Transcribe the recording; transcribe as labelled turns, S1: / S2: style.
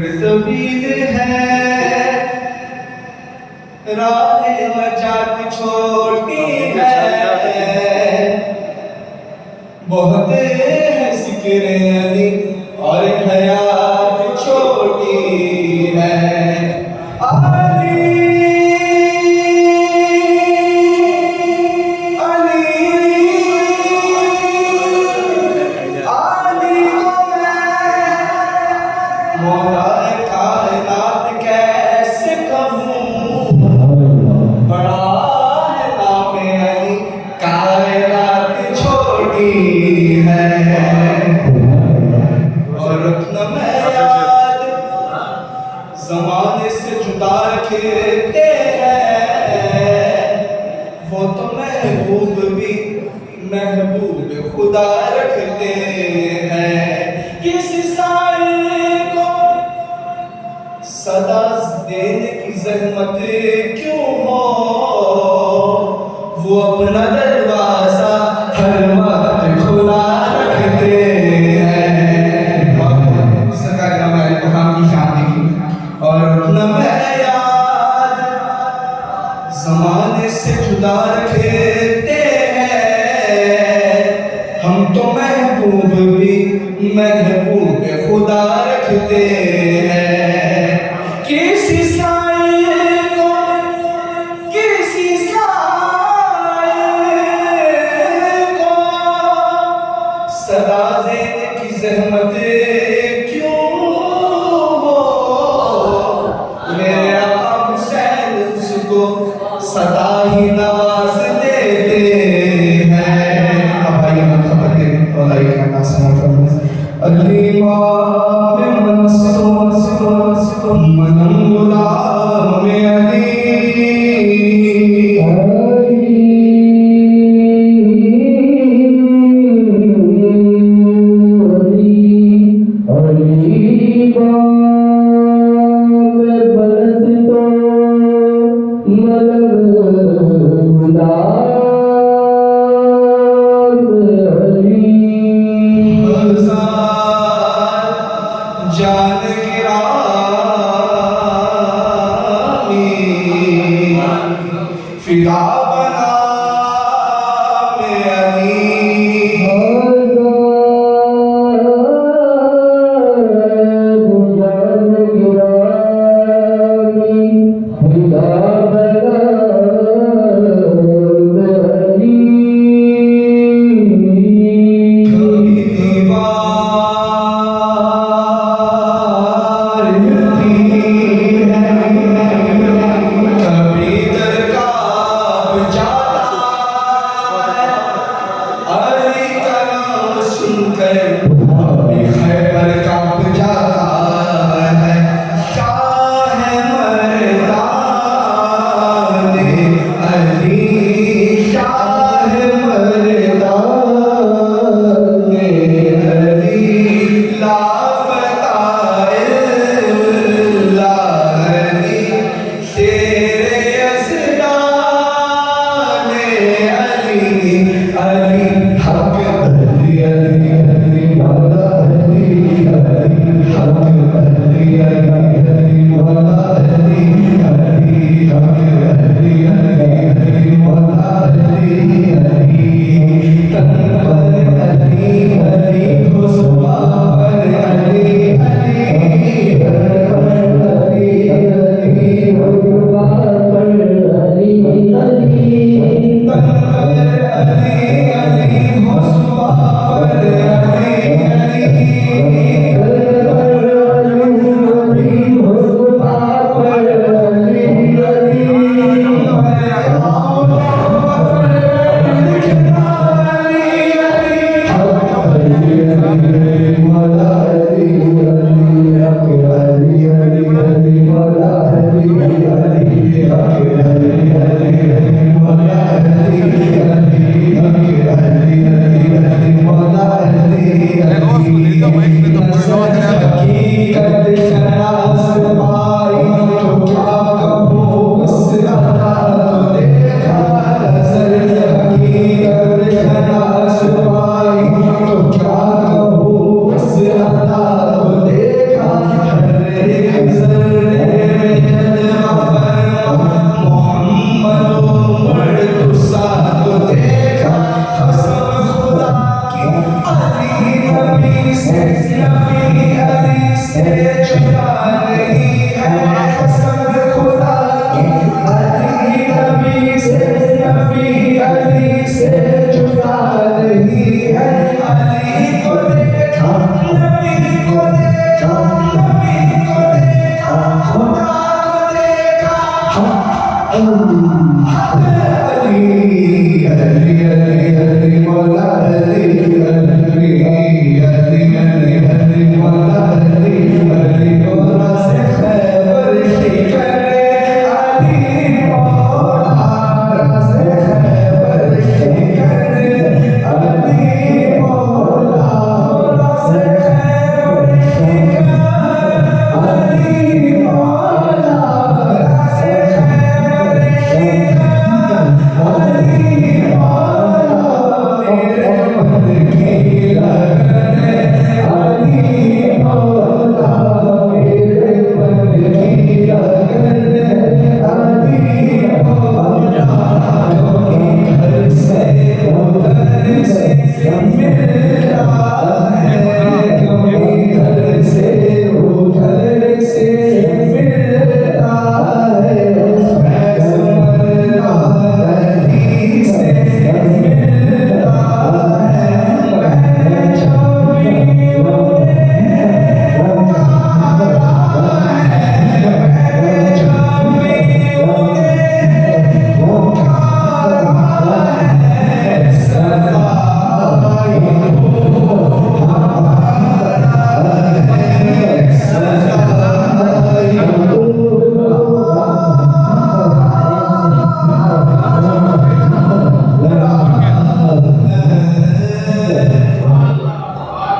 S1: तवील है, राह नजात छोटी है, बहुत है ज़िक्र अली और हयात छोटी है। मौला कायनात कैसे कहूँ, बड़ा है नाम अली, कायनात छोटी है। और अपना मैं याद ज़माने से जुदा रखते हैं, वो तो महबूब भी महबूब खुदा रखते हैं। किसी साइल को सदा देने की ज़हमत क्यों हो, वो अपना दरवाज़ा हर वक्त खुला रखते हैं। सरकार हमारे मुकाम की शादी की। और अपना मैं याद ज़माने से जुदा रखते हैं, हम तो महबूब भी महबूब खुदा रखते हैं। किसी साए को किसी साए को सदा देने की ज़हमत क्यों हो, मेरे आका हुसैन उसको सदा ही नवाज देते हैं। अब भाई मत खबर दे और आई का नाम समझ अली माँ में मनसो मनम गुलाम अली जान फिदा बना में अली छुड़ा